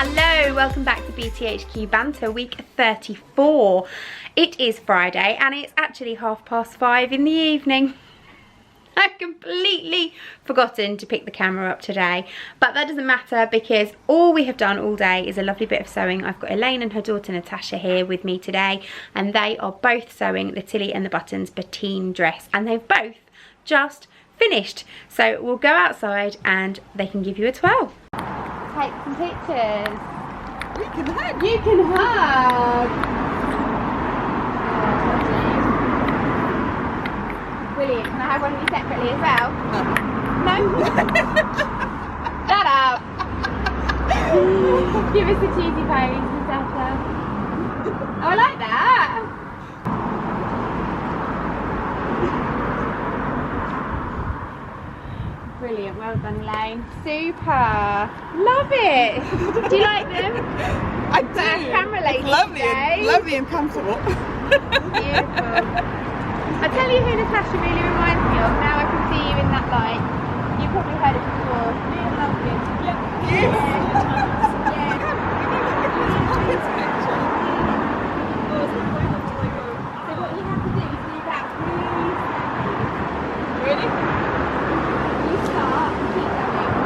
Hello, welcome back to BTHQ banter, week 34. It is Friday and it's actually 5:30 in the evening. I've completely forgotten to pick the camera up today, but that doesn't matter because all we have done all day is a lovely bit of sewing. I've got Elaine and her daughter Natasha here with me today, and they are both sewing the Tilly and the Buttons Bettine dress, and they've both just finished. So we'll go outside and they can give you a twirl. Take some pictures. We can hug. You can hug. Brilliant. Can I have one of you separately as well? No. Shut up. Give us a cheesy pose, Natasha. Oh, I like that. Brilliant, well done Elaine. Super. Love it. Do you like them? I do. Camera lady It's lovely and comfortable. Beautiful. I'll tell you who Natasha really reminds me of. Now I can see you in that light. You've probably heard it before. Leah Lovegood. Yes. So what you have to do is do that really slowly. Ready? You start, keep going.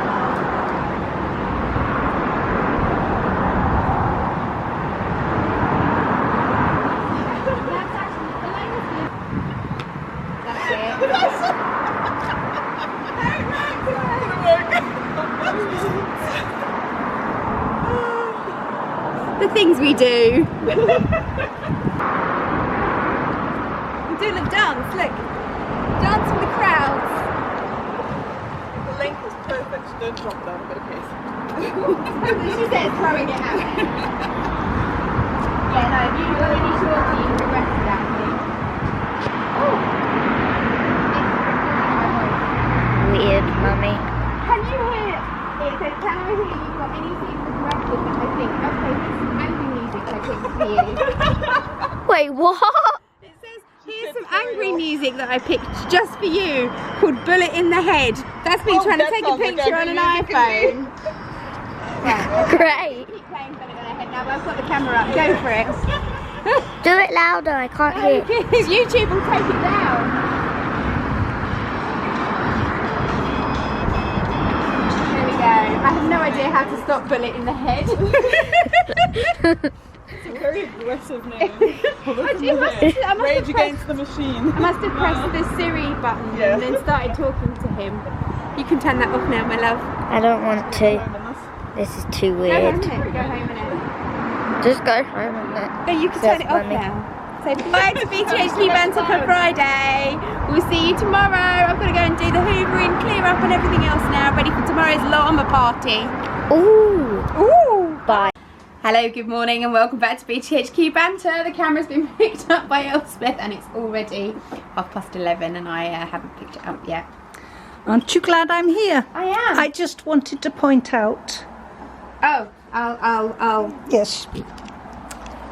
That's actually the latest thing. That's it. The things we do. We're doing a dance, look. Dance with the crowds. The length is perfect. Don't drop down, but okay. She said throwing it out. Yeah, no, if you were really shorty, you regretted that, please. Weird, mummy. Can you hear it? It says, can I hear you've got any scenes of record that I think, okay, this is angry music I picked for you. Wait, what? It says, here's some angry music that I picked just for you, called Bullet in the Head. That's me trying to take a picture on an iPhone. Right, Great. keep playing Bullet in the Head now, but I've got the camera up. Go for it. Do it louder, I can't hear. YouTube will take it down. There we go. I have no idea how to stop Bullet in the Head. It's a very aggressive name. Rage Against the Machine. I must have pressed the Siri button Yeah. and then started talking to him. You can turn that off now, my love. I don't want to. This is too Go home weird. in it. Go home in it. Just go home with it. No, you can Yes, turn it off Mummy. now. So bye to BTHQ banter for Friday. We'll see you tomorrow. I've got to go and do the hoovering, clear up and everything else now. Ready for tomorrow's Llama Party. Ooh. Ooh. Bye. Hello, good morning and welcome back to BTHQ banter. The camera's been picked up by Elspeth and it's already 11:30 and I haven't picked it up yet. Aren't you glad I'm here? I am. I just wanted to point out. Oh, I'll. Yes.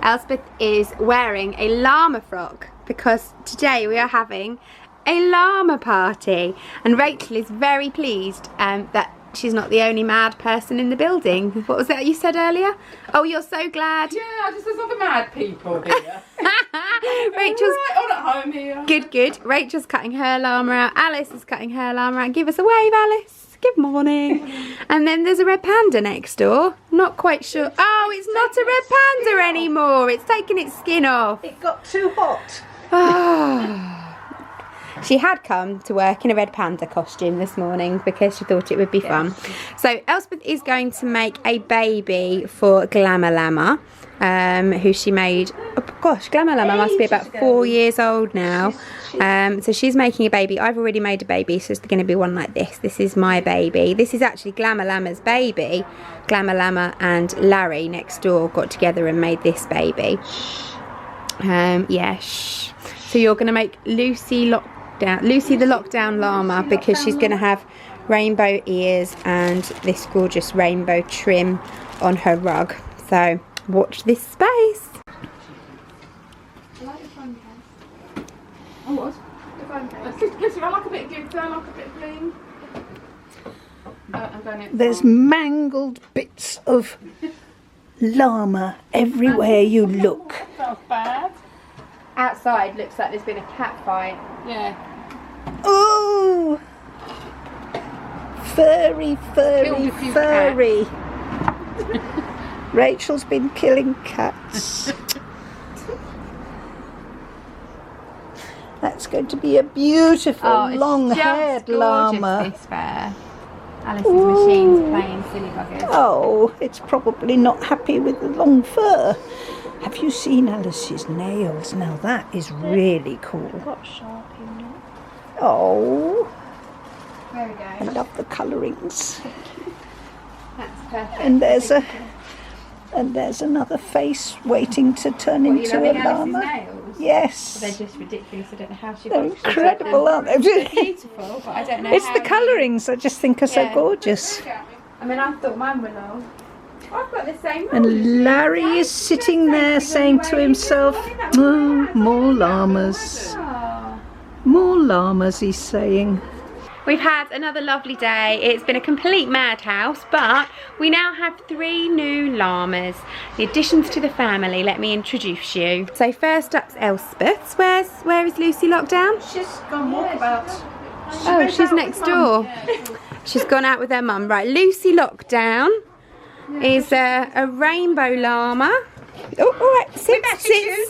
Elspeth is wearing a llama frock because today we are having a llama party and Rachel is very pleased that she's not the only mad person in the building. What was that you said earlier? Oh, you're so glad. Yeah, just there's other mad people here. Rachel's All at home here. good. Rachel's cutting her llama out. Alice is cutting her llama out. Give us a wave, Alice. Good morning. And then there's a red panda next door. Not quite sure. Oh, it's not a red panda anymore. It's taken its skin off. It got too hot. She had come to work in a red panda costume this morning because she thought it would be fun. So Elspeth is going to make a baby for Llama, who she made. Oh gosh, Llama must be about 4 years old now. So she's making a baby. I've already made a baby, so it's going to be one like this. This is my baby. This is actually Llama's baby. Llama and Larry next door got together and made this baby. Yes. So you're going to make Lucy the lockdown llama because she's going to have rainbow ears and this gorgeous rainbow trim on her rug. So watch this space. I like the phone case. Oh, what? The phone case. Listen, I like a bit of glitter, I like a bit of bling. I'm going outside. There's mangled bits of llama everywhere you look. Sounds bad. Outside looks like there's been a cat fight. Yeah. Oh! Furry, Killed furry, a few furry. Rachel's been killing cats. That's going to be a beautiful long-haired llama. This fair. Alice's machine's playing silly buggers. Oh, it's probably not happy with the long fur. Have you seen Alice's nails? Now that is really cool. Got sharp in it. Oh, There we I go. love the colourings. That's perfect. And there's another face waiting to turn What, you into a loving Alice's llama. nails? Yes. They're just ridiculous. I don't know how she They're got them. incredible, aren't they? They're beautiful, but I don't know It's how the colourings I just think are so Yeah. gorgeous. I mean, I thought mine were long. I've got the same one. And Larry is sitting there saying to himself, oh, more llamas. More llamas, he's saying. We've had another lovely day. It's been a complete madhouse, but we now have 3 new llamas. The additions to the family. Let me introduce you. So first up's Elspeth. Where is Lucy locked down? She's gone walkabout. Oh, she's next door. She's gone out with her mum. Right, Lucy Lockdown is a rainbow llama. Oh, all right, sit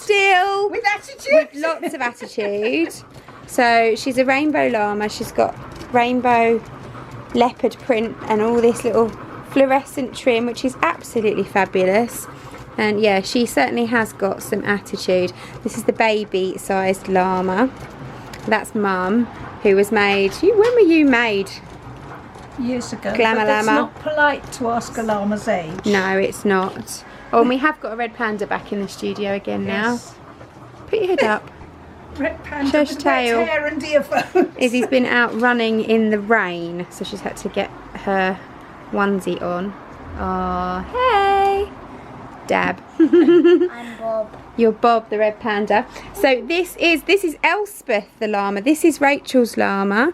still. With attitude. With lots of attitude. So she's a rainbow llama. She's got rainbow leopard print and all this little fluorescent trim, which is absolutely fabulous. And yeah, she certainly has got some attitude. This is the baby sized llama. That's Mum, who was made. When were you made? Years ago. Glamour But it's llama. not polite to ask a llama's age. No, it's not. Oh, and we have got a red panda back in the studio again now. Yes. Put your head up. Red panda Shush with tail. red hair and earphones. Izzy's been out running in the rain, so she's had to get her onesie on. Oh, hey! Dab. I'm Bob. You're Bob, the red panda. So this is Elspeth, the llama. This is Rachel's llama.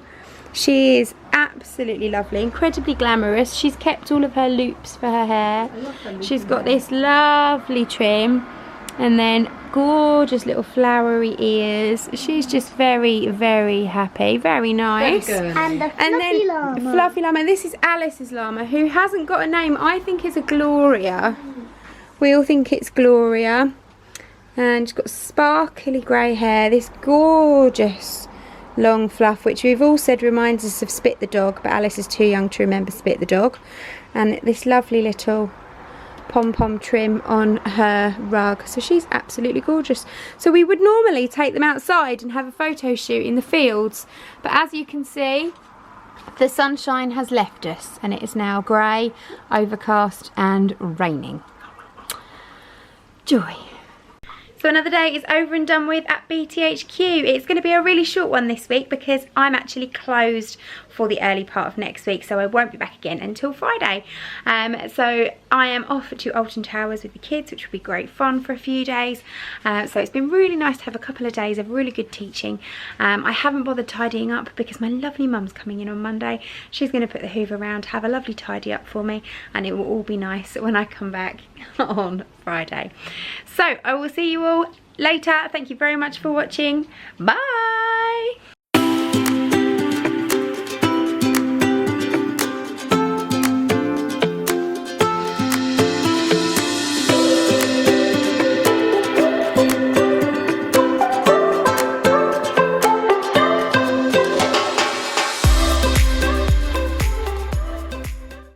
She is absolutely lovely, incredibly glamorous. She's kept all of her loops for her hair. She's got this lovely trim and then gorgeous little flowery ears. She's just very, very happy, very nice. And the And fluffy then llama. Fluffy llama. This is Alice's llama, who hasn't got a name. I think it's a Gloria. We all think it's Gloria. And she's got sparkly grey hair. This gorgeous long fluff, which we've all said reminds us of Spit the dog, but Alice is too young to remember Spit the dog. And this lovely little pom-pom trim on her rug. So she's absolutely gorgeous. So we would normally take them outside and have a photo shoot in the fields, but as you can see, the sunshine has left us and it is now grey, overcast and raining. Joy. So another day is over and done with at BTHQ. It's going to be a really short one this week because I'm actually closed for the early part of next week, so I won't be back again until Friday. So I am off to Alton Towers with the kids, which will be great fun for a few days. So it's been really nice to have a couple of days of really good teaching. I haven't bothered tidying up because my lovely mum's coming in on Monday. She's going to put the hoover around, have a lovely tidy up for me, and it will all be nice when I come back on Friday. So I will see you all later. Thank you very much for watching. Bye.